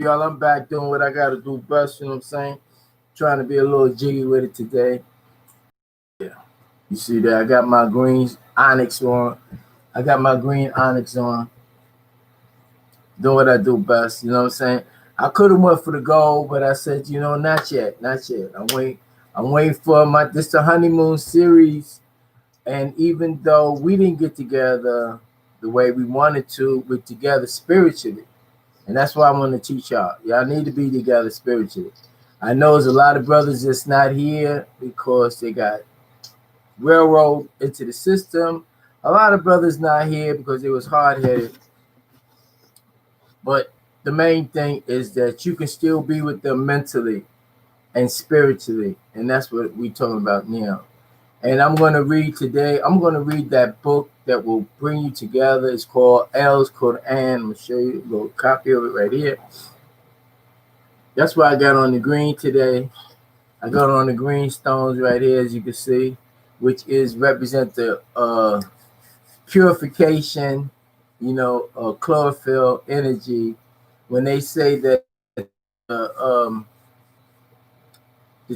Y'all, I'm back doing what I gotta do best, you know what I'm saying? Trying to be a little jiggy with it today. Yeah. You see that I got my green onyx on. I got my green onyx on. Doing what I do best, you know what I'm saying? I could have went for the gold, but I said, not yet, not yet. I'm waiting for the honeymoon series. And even though we didn't get together the way we wanted to, we're together spiritually. And that's why I want to teach y'all. Y'all need to be together spiritually. I know there's a lot of brothers that's not here because they got railroad into the system. A lot of brothers not here because they was hard headed. But the main thing is that you can still be with them mentally and spiritually. And that's what we're talking about now. And I'm going to read today. I'm going to read that book that will bring you together. It's called L's Quran. I'm going to show you a little copy of it right here. That's why I got on the green today. I got on the green stones right here, as you can see, which is represent the purification, chlorophyll energy. When they say that the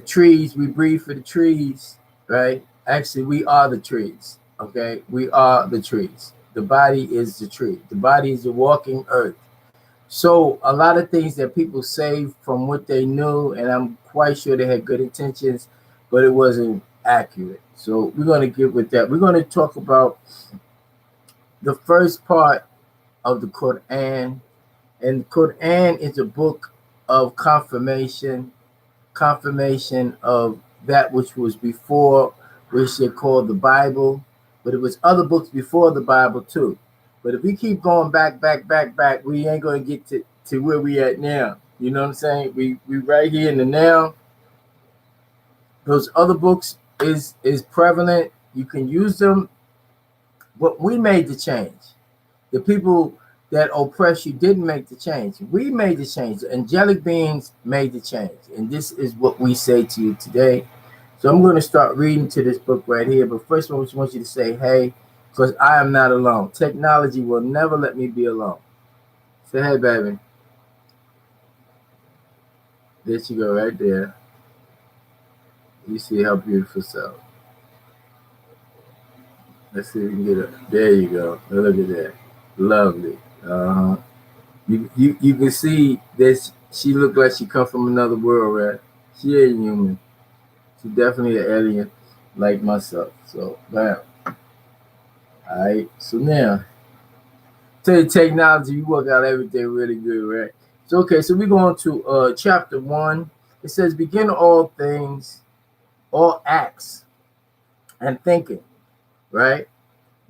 trees, we breathe for the trees, right? Actually, we are the trees, okay? We are the trees. The body is the tree. The body is the walking earth. So a lot of things that people say from what they knew, and I'm quite sure they had good intentions, but it wasn't accurate. So we're going to get with that. We're going to talk about the first part of the Quran. And the Quran is a book of confirmation of that which was before, which they called the Bible. But it was other books before the Bible too. But if we keep going back, we ain't going to get to where we at now. You know what I'm saying? We right here in the now. Those other books is prevalent. You can use them. But we made the change. The people that oppress you didn't make the change. We made the change. The angelic beings made the change. And this is what we say to you today. So I'm going to start reading to this book right here. But first of all, I just want you to say, hey, because I am not alone. Technology will never let me be alone. Say, hey, baby. There she go right there. You see her beautiful self. Let's see if we can get her. There you go. Look at that. Lovely. Uh-huh. You can see that she looked like she come from another world, right? She ain't human. She's definitely an alien like myself. So, bam. All right. So now, tell you technology, you work out everything really good, right? So, okay. So we're going to chapter 1. It says, begin all things, all acts, and thinking, right?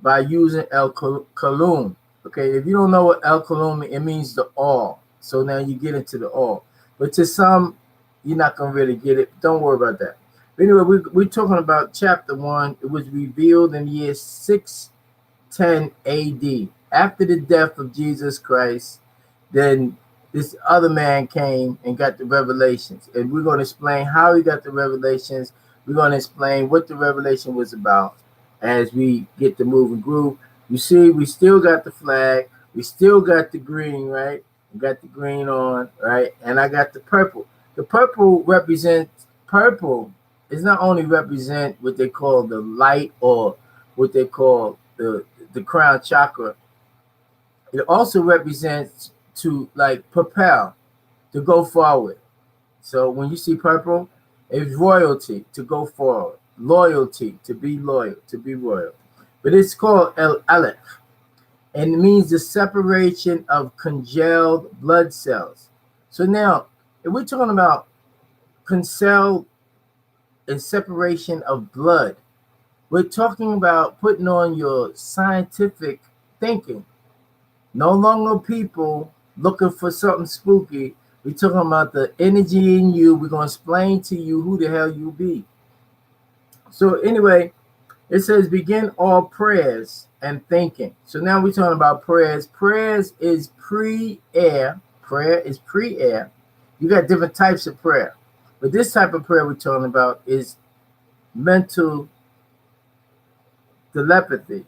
By using El Kalum. Okay, if you don't know what El Kalum, it means the all. So now you get into the all. But to some, you're not going to really get it. Don't worry about that. But anyway, we're talking about chapter 1. It was revealed in the year 610 AD. After the death of Jesus Christ, then this other man came and got the revelations. And we're going to explain how he got the revelations. We're going to explain what the revelation was about as we get the moving groove. You see, we still got the flag. We still got the green, right? We got the green on, right? And I got the purple. The purple represents purple. It's not only represent what they call the light or what they call the crown chakra. It also represents to like propel, to go forward. So when you see purple, it's royalty, to go forward. Loyalty, to be loyal, to be royal. But it's called El Aleph, and it means the separation of congealed blood cells. So now, if we're talking about congealed and separation of blood, we're talking about putting on your scientific thinking. No longer people looking for something spooky. We're talking about the energy in you. We're going to explain to you who the hell you be. So anyway, it says begin all prayers and thinking. So now we're talking about prayers. Prayers is pre-air. Prayer is pre-air. You got different types of prayer. But this type of prayer we're talking about is mental telepathy.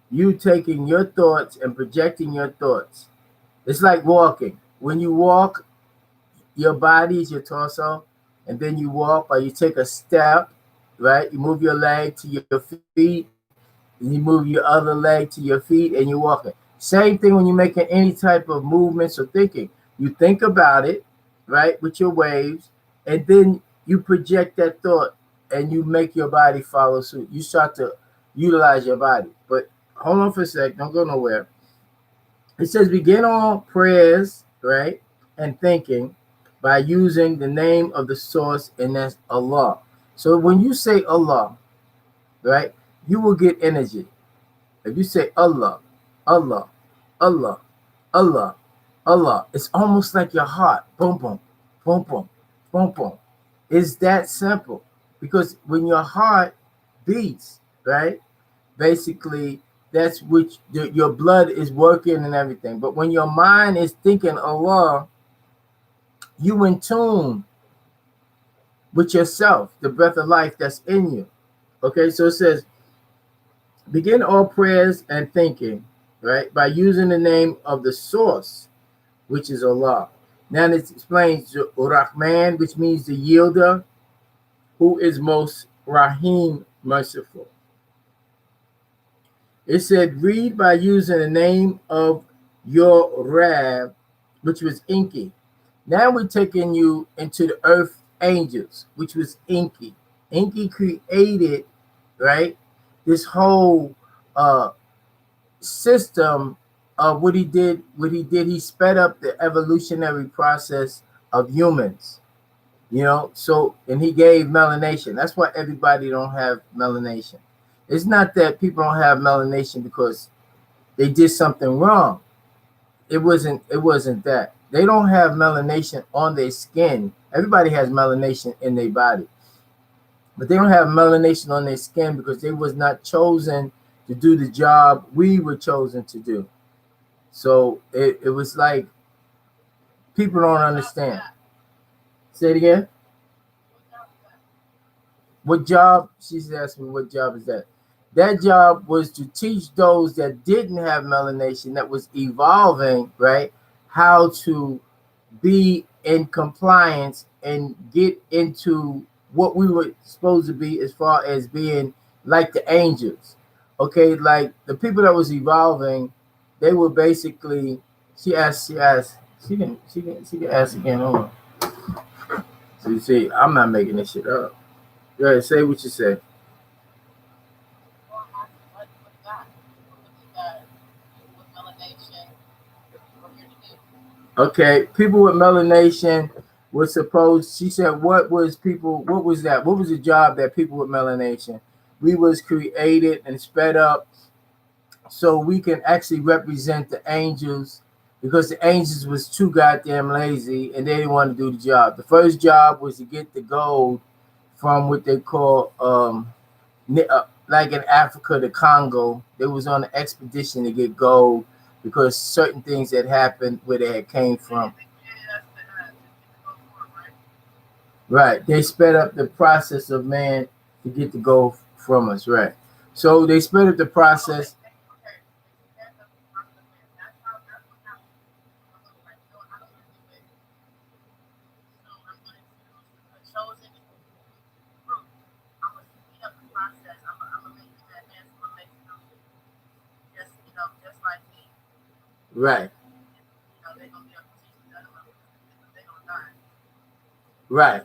You taking your thoughts and projecting your thoughts. It's like walking. when you walk, your body is your torso, and then you walk or you take a step, right? You move your leg to your feet, and you move your other leg to your feet, and you're walking. Same thing when you're making any type of movements or thinking. You think about it, right, with your waves, and then you project that thought and you make your body follow suit. You start to utilize your body. But hold on for a sec, don't go nowhere. It says begin all prayers, right, and thinking by using the name of the source, and that's Allah. So when you say Allah, right, you will get energy. If you say Allah, Allah, Allah, Allah, Allah, it's almost like your heart. Boom, boom, boom, boom, boom, boom. It's that simple. Because when your heart beats, right, basically that's which your blood is working and everything. But when your mind is thinking Allah, you in tune with yourself, the breath of life that's in you. Okay, so it says, begin all prayers and thinking, right, by using the name of the source, which is Allah. Now it explains Rahman, which means the yielder, who is most Rahim, merciful. It said, read by using the name of your Rab, which was Inky. Now we're taking you into the earth angels, which was Inky. Inky created, right, this whole system of what he did. He sped up the evolutionary process of humans. So, and he gave melanation. That's why everybody don't have melanation. It's not that people don't have melanation because they did something wrong. It wasn't that. They don't have melanation on their skin. Everybody has melanation in their body. But they don't have melanation on their skin because they was not chosen to do the job we were chosen to do. So it was like people don't understand. Say it again. What job? She's asking me, what job is that? That job was to teach those that didn't have melanation, that was evolving, right, how to be in compliance and get into what we were supposed to be as far as being like the angels. Okay, like the people that was evolving, they were basically, she can ask again. Hold on. So you see, I'm not making this shit up. Go ahead, say what you say. Okay, people with melanation were supposed. She said, "What was people? What was that? What was the job that people with melanation? We was created and sped up so we can actually represent the angels because the angels was too goddamn lazy and they didn't want to do the job. The first job was to get the gold from what they call like in Africa, the Congo. They was on an expedition to get gold because certain things had happened where they had came from. Right. They sped up the process of man to get the gold from us. Right. So they sped up the process. Right. Right.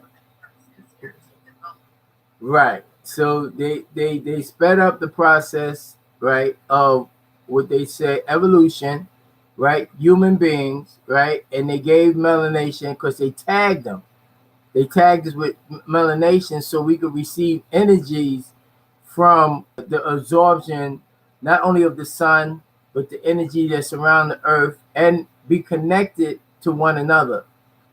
Right. So they sped up the process, right, of what they say evolution, right? Human beings, right? And they gave melanation because they tagged them. They tagged us with melanation so we could receive energies from the absorption, not only of the sun, but the energy that's around the earth and be connected to one another,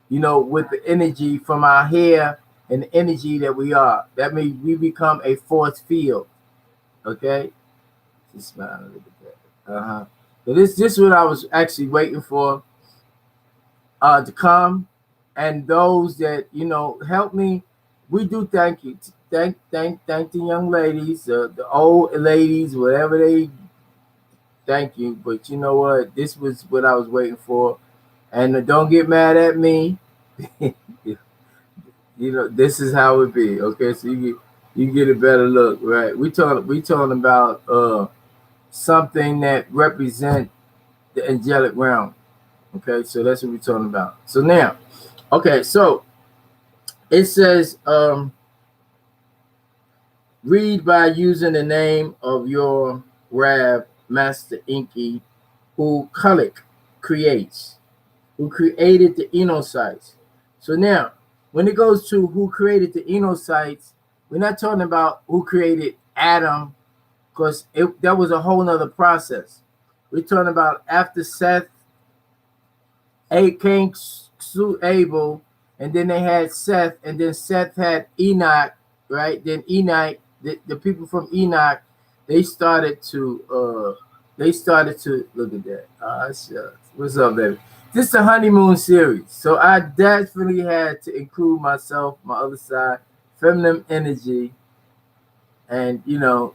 with the energy from our hair and the energy that we are. That means we become a force field. Okay? Just smile a little bit. Uh-huh. So this is what I was actually waiting for to come, and those that help me. We do thank you, thank the young ladies, the old ladies, whatever they thank you. But you know what? This was what I was waiting for. And don't get mad at me. This is how it be. Okay, so you get a better look, right? We talking about something that represent the angelic realm. Okay, so that's what we're talking about. So now, okay, so it says read by using the name of your Rab Master Inky, who Kulik creates, who created the enocytes. So now, when it goes to who created the enocytes, we're not talking about who created Adam, because that was a whole nother process. We're talking about after Seth, Cain slew Abel, and then they had Seth, and then Seth had Enoch, right? Then Enoch, the people from Enoch, they started to look at that. Ah, shucks. What's up, baby? This is a honeymoon series, so I definitely had to include myself, my other side, feminine energy, and to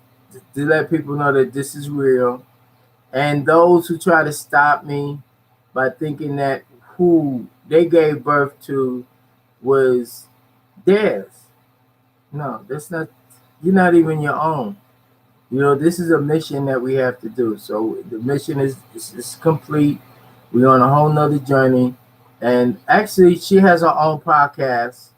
let people know that this is real. And those who try to stop me by thinking that who they gave birth to was theirs. No, that's not. You're not even your own. This is a mission that we have to do. So the mission is complete. We're on a whole nother journey. And actually, she has her own podcast.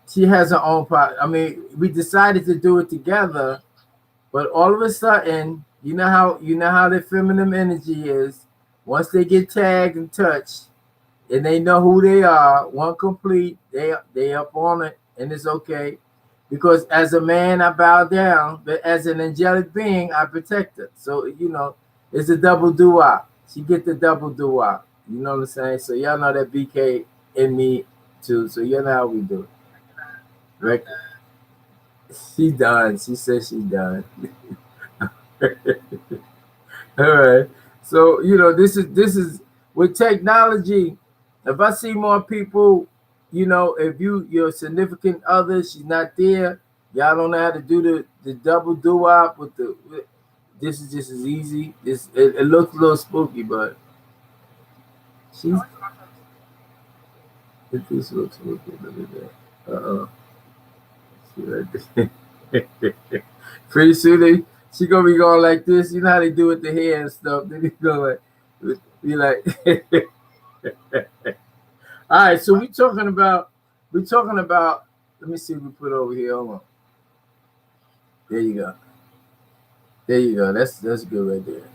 She has her own podcast. I mean, we decided to do it together, but all of a sudden, you know how the feminine energy is. Once they get tagged and touched, and they know who they are, one complete, they up on it, and it's okay. Because as a man, I bow down, but as an angelic being, I protect her. So it's a double do-wop. She get the double do-wop. You know what I'm saying? So y'all know that BK in me too. So you know how we do it. Right? She done. She said she done. All right. So this is with technology. If I see more people, if your significant other, she's not there, y'all don't know how to do the double do-wop this is just as easy. It looks a little spooky, but she's it just looks spooky. Look at that. See right there. Pretty soon she gonna be going like this. You know how they do with the hair and stuff. Then they go like be like all right, so we talking about let me see if we put over here. Hold on. There you go. There you go. That's good right there.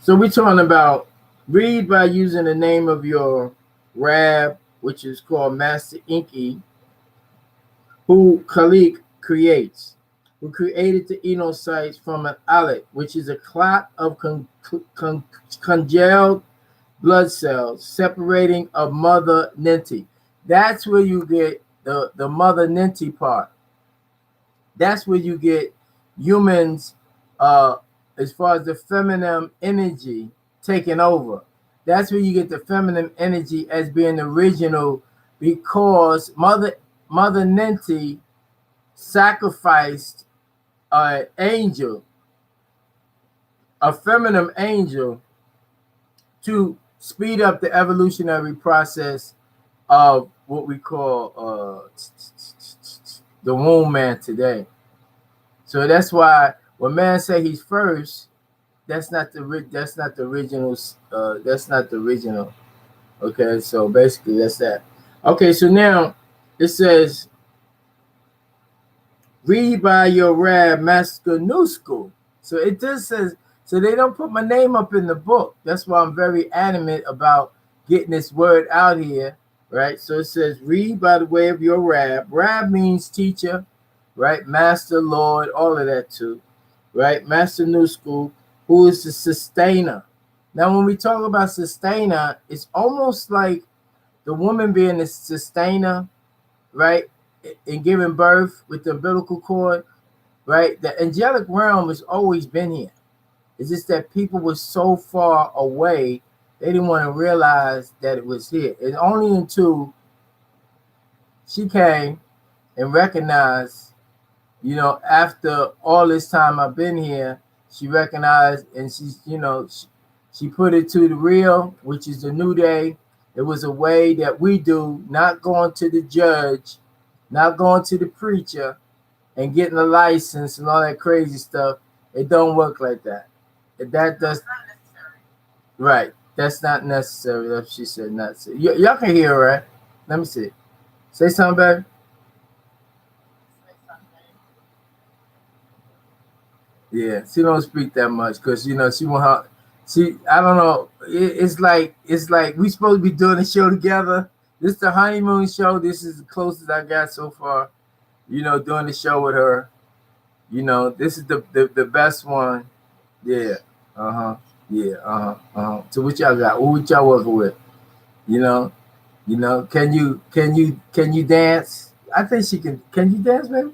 So we're talking about read by using the name of your Rab, which is called Master Inky, who Khalik creates, who created the enocytes from an islet, which is a clot of congealed blood cells separating a mother ninty. That's where you get the mother ninty part. That's where you get humans, uh, as far as the feminine energy taking over. That's where you get the feminine energy as being original, because Mother Ninti sacrificed an angel, a feminine angel, to speed up the evolutionary process of what we call the womb man today. So that's why when man say he's first, that's not the original. That's not the original. Okay, so basically that's that. Okay, so now it says read by your Rab Master New School. So it just says, so they don't put my name up in the book. That's why I'm very adamant about getting this word out here, right? So it says read by the way of your Rab. Rab means teacher, right? Master, Lord, all of that too, right? Master New School, who is the sustainer. Now, when we talk about sustainer, it's almost like the woman being the sustainer, right? In giving birth with the umbilical cord, right? The angelic realm has always been here. It's just that people were so far away, they didn't want to realize that it was here. And only until she came and recognized, after all this time I've been here, she recognized, and She put it to the real, which is the new day. It was a way that we do, not going to the judge, not going to the preacher and getting a license and all that crazy stuff. It don't work like that. That does right. That's not necessary. That's what she said not necessary. Y'all can hear her, right? Let me see. Say something, baby. Yeah, she don't speak that much because she want her. She I don't know. It's like we supposed to be doing the show together. This is the honeymoon show. This is the closest I got so far. Doing the show with her. This is the best one. Yeah. Uh huh. Yeah. So what y'all got? What y'all working with? You know. Can you dance? I think she can. Can you dance, baby?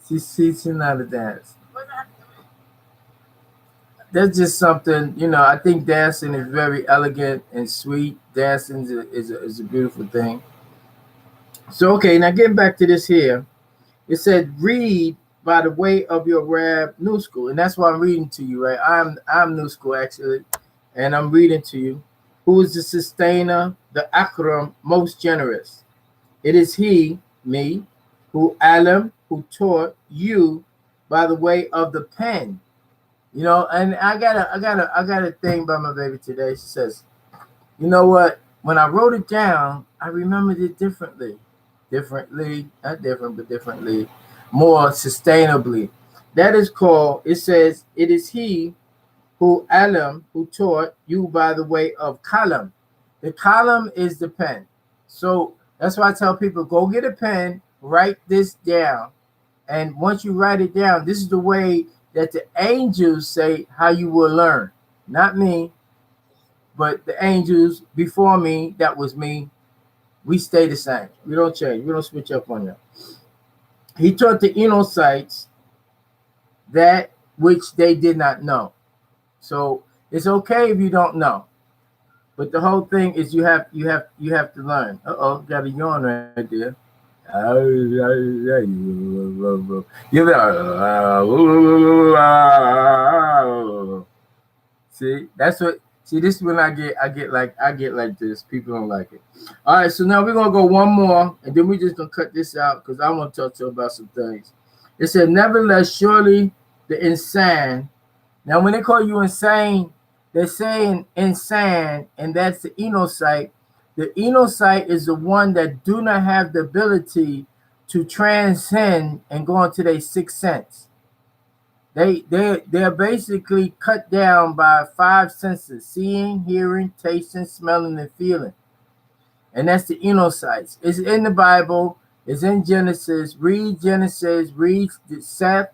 She's not a dance. That's just something. I think dancing is very elegant and sweet. Dancing is a beautiful thing. So okay, now getting back to this here. It said read by the way of your Rab New School, and that's why I'm reading to you, right? I'm New School actually, and I'm reading to you. Who is the sustainer, the Akram, most generous? It is he, me, who Alam, who taught you by the way of the pen. And I got a thing by my baby today. She says, you know what? When I wrote it down, I remembered it differently. Differently, not different, but differently, more sustainably. That is called, it says, it is he who Alam, who taught you by the way of column. The column is the pen. So that's why I tell people, go get a pen, write this down. And once you write it down, this is the way that the angels say how you will learn. Not me, but the angels before me, that was me. We stay the same. We don't change. We don't switch up on that. He taught the Enocytes that which they did not know. So it's okay if you don't know. But the whole thing is you have to learn. Got a yawn right there. You know, see, that's what. See, this is when I get like this. People don't like it. All right, so now we're gonna go one more, and then we're just gonna cut this out because I want to talk to you about some things. It said, nevertheless, surely the insane. Now, when they call you insane, they're saying insane, and that's the enocyte. The enocyte is the one that do not have the ability to transcend and go into their sixth sense. They're basically cut down by five senses: seeing, hearing, tasting, smelling, and feeling. And that's the enocytes. It's in the Bible. It's in Genesis. Read Genesis. Read Seth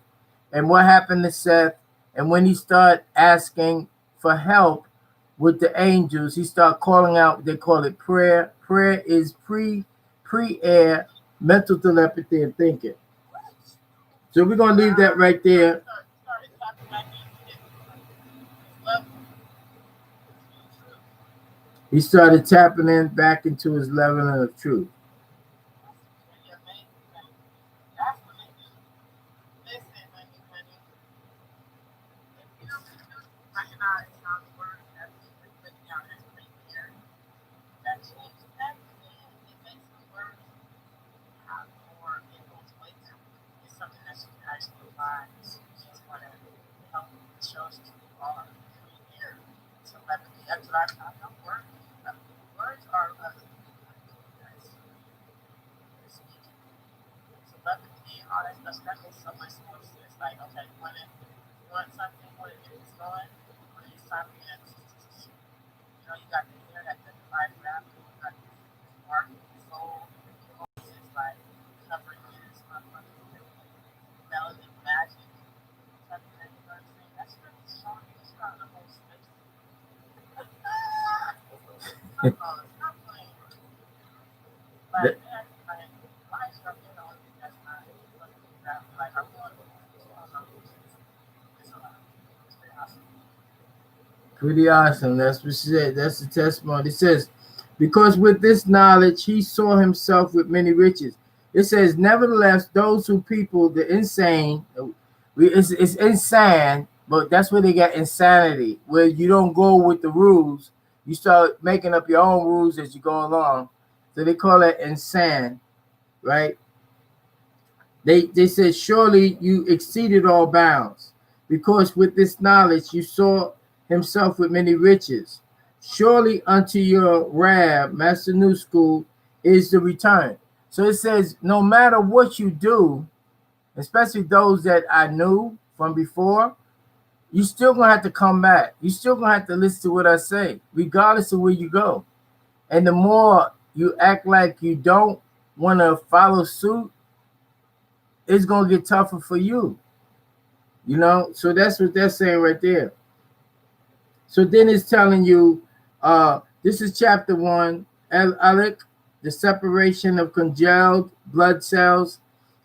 and what happened to Seth. And when he started asking for help with the angels, he started calling out. They call it prayer. Prayer is pre-air, mental telepathy, and thinking. So we're gonna leave that right there. He started tapping in back into his level of truth. That- Pretty awesome. That's what she said. That's the testimony. It says, because with this knowledge he saw himself with many riches. It says, nevertheless, those who people, the insane, it's insane But that's where they got insanity, where you don't go with the rules. You start making up your own rules as you go along. So they call it insane, right? They said, surely you exceeded all bounds, because with this knowledge you saw himself with many riches. Surely unto your Rab, Master New School, is the return. So it says, no matter what you do, especially those that I knew from before, you still gonna have to come back. You still gonna have to listen to what I say, regardless of where you go. And the more you act like you don't want to follow suit, it's gonna get tougher for you. You know, so that's what they're saying right there. So then it's telling you, this is chapter 1, Alec, the separation of congealed blood cells,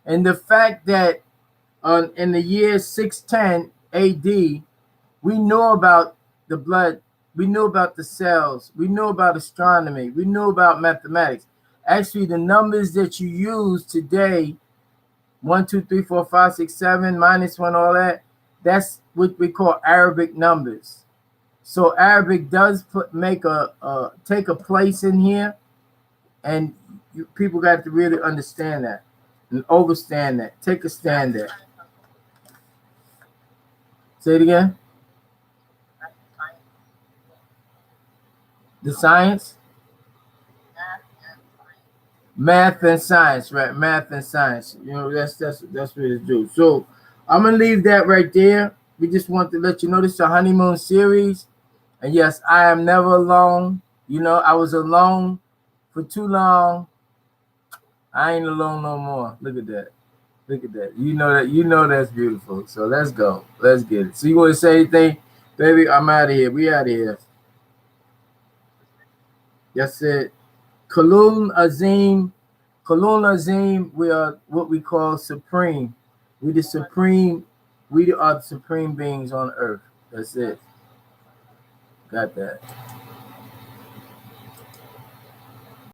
and the fact that in the year 610 AD, we know about the blood, we know about the cells, we know about astronomy, we know about mathematics. Actually, the numbers that you use today, 1, 2, 3, 4, 5, 6, 7, -1, all that, that's what we call Arabic numbers. So Arabic does take a place in here, and people got to really understand that and overstand that. Take a stand there. Say it again. The science? Math and science, right? Math and science. You know, that's what it do. So I'm gonna leave that right there. We just want to let you know this is a honeymoon series. And yes, I am never alone. You know, I was alone for too long. I ain't alone no more. Look at that. Look at that. You know that's beautiful. So let's go. Let's get it. So you want to say anything? Baby, I'm out of here. We out of here. That's it. Kalun Azim. Kalun Azim, we are what we call supreme. We the supreme, we are the supreme beings on earth. That's it. Got that.